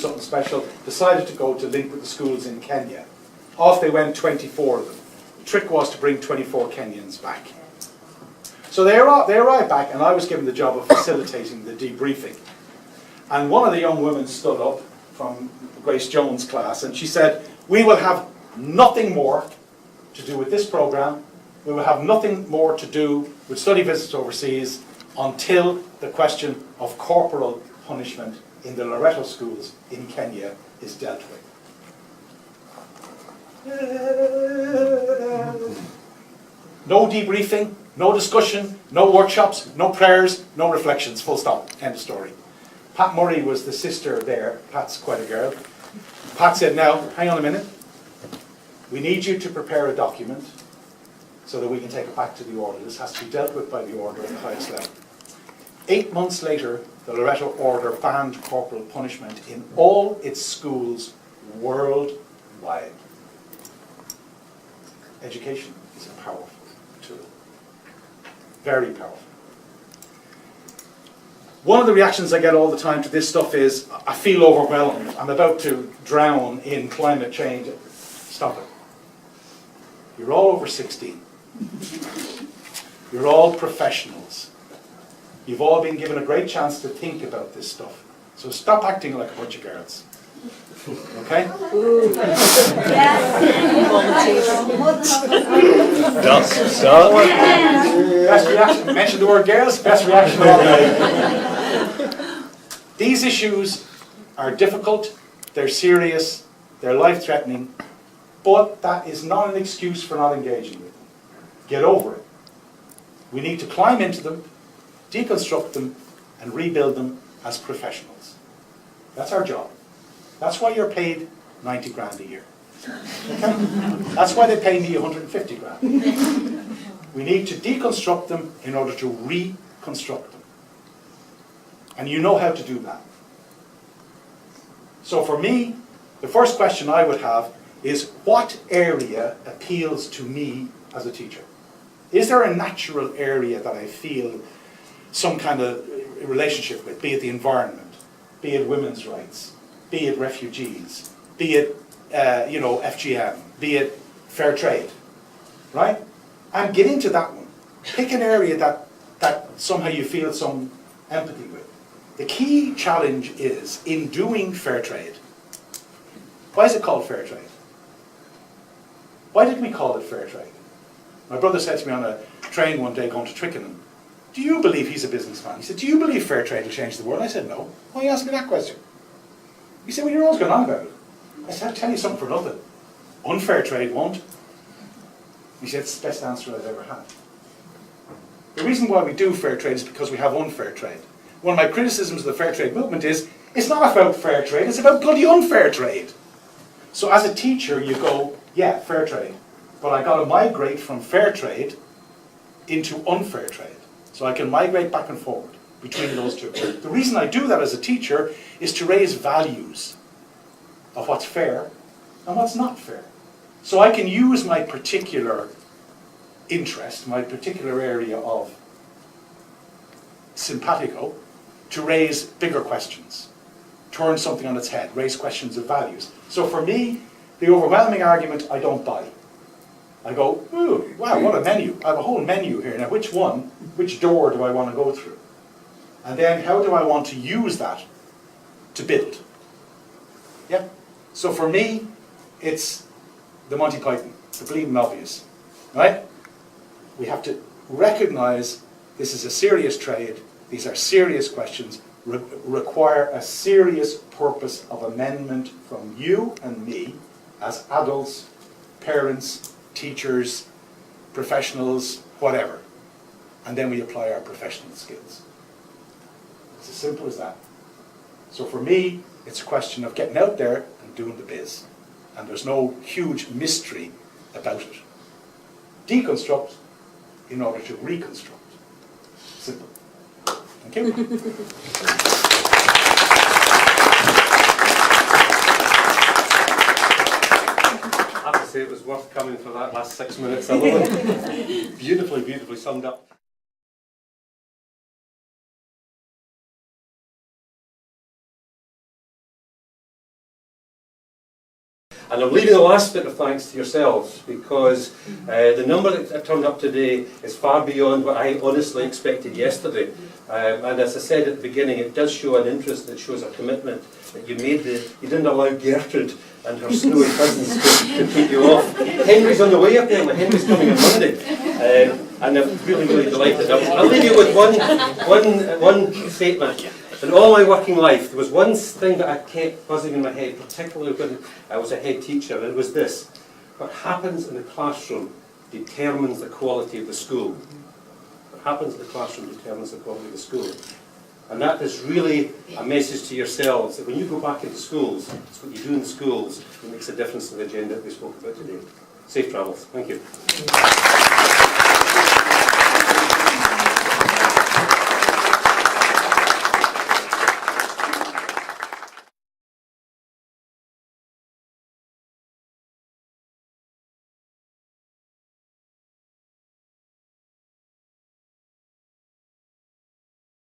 something special, decided to go to link with the schools in Kenya. Off they went, 24 of them. The trick was to bring 24 Kenyans back. So they arrived back, and I was given the job of facilitating the debriefing. And one of the young women stood up from Grace Jones' class, and she said, "We will have nothing more to do with this program. We will have nothing more to do with study visits overseas until the question of corporal punishment in the Loreto schools in Kenya is dealt with." No debriefing, no discussion, no workshops, no prayers, no reflections, full stop, end of story. Pat Murray was the sister there. Pat's quite a girl. Pat said, "Now, hang on a minute. We need you to prepare a document so that we can take it back to the order. This has to be dealt with by the order at the highest level." 8 months later, the Loreto order banned corporal punishment in all its schools worldwide. Education is a powerful tool. Very powerful. One of the reactions I get all the time to this stuff is, "I feel overwhelmed. I'm about to drown in climate change." Stop it. You're all over 16. You're all professionals. You've all been given a great chance to think about this stuff. So stop acting like a bunch of girls. Okay? Stop. Best reaction. Mention the word girls. Best reaction of all day. These issues are difficult. They're serious. They're life-threatening. But that is not an excuse for not engaging with them. Get over it. We need to climb into them, deconstruct them, and rebuild them as professionals. That's our job. That's why you're paid 90 grand a year. Okay? That's why they pay me 150 grand. We need to deconstruct them in order to reconstruct them. And you know how to do that. So for me, the first question I would have is, what area appeals to me as a teacher? Is there a natural area that I feel some kind of relationship with, be it the environment, be it women's rights, be it refugees, be it FGM, be it fair trade, right? And get into that one. Pick an area that somehow you feel some empathy with. The key challenge is, in doing fair trade, why is it called fair trade? Why did we call it fair trade? My brother said to me on a train one day going to Twickenham, "Do you believe," he's a businessman, he said, "Do you believe fair trade will change the world?" I said, "No." "Why you asked me that question?" He said, "Well, you're always going on about it." I said, "I'll tell you something for nothing. Unfair trade won't." He said, "It's the best answer I've ever had." The reason why we do fair trade is because we have unfair trade. One of my criticisms of the fair trade movement is, it's not about fair trade, it's about bloody unfair trade. So as a teacher, you go, yeah, fair trade, but I got to migrate from fair trade into unfair trade. So I can migrate back and forward between those two. The reason I do that as a teacher is to raise values of what's fair and what's not fair. So I can use my particular interest, my particular area of simpatico, to raise bigger questions, turn something on its head, raise questions of values. So for me, the overwhelming argument I don't buy. I go, ooh, wow, what a menu. I have a whole menu here. Now which door do I want to go through? And then how do I want to use that to build? Yeah? So for me, it's the Monty Python, the bleeding obvious, right? We have to recognize this is a serious trade, these are serious questions, require a serious purpose of amendment from you and me as adults, parents, teachers, professionals, whatever. And then we apply our professional skills. It's as simple as that. So for me, it's a question of getting out there and doing the biz. And there's no huge mystery about it. Deconstruct in order to reconstruct. Simple. Thank you. I have to say it was worth coming for that last 6 minutes alone. Beautifully, beautifully summed up. And I'm leaving the last bit of thanks to yourselves, because the number that have turned up today is far beyond what I honestly expected yesterday. And as I said at the beginning, it does show an interest, it shows a commitment that you made. You didn't allow Gertrude and her snowy cousins to keep you off. Henry's on the way apparently. Henry's coming on Monday. And I'm really, really delighted. I'll leave you with one statement. In all my working life, there was one thing that I kept buzzing in my head, particularly when I was a head teacher, and it was this: what happens in the classroom determines the quality of the school. What happens in the classroom determines the quality of the school. And that is really a message to yourselves, that when you go back into schools, it's what you do in the schools that makes a difference to the agenda that we spoke about today. Safe travels. Thank you.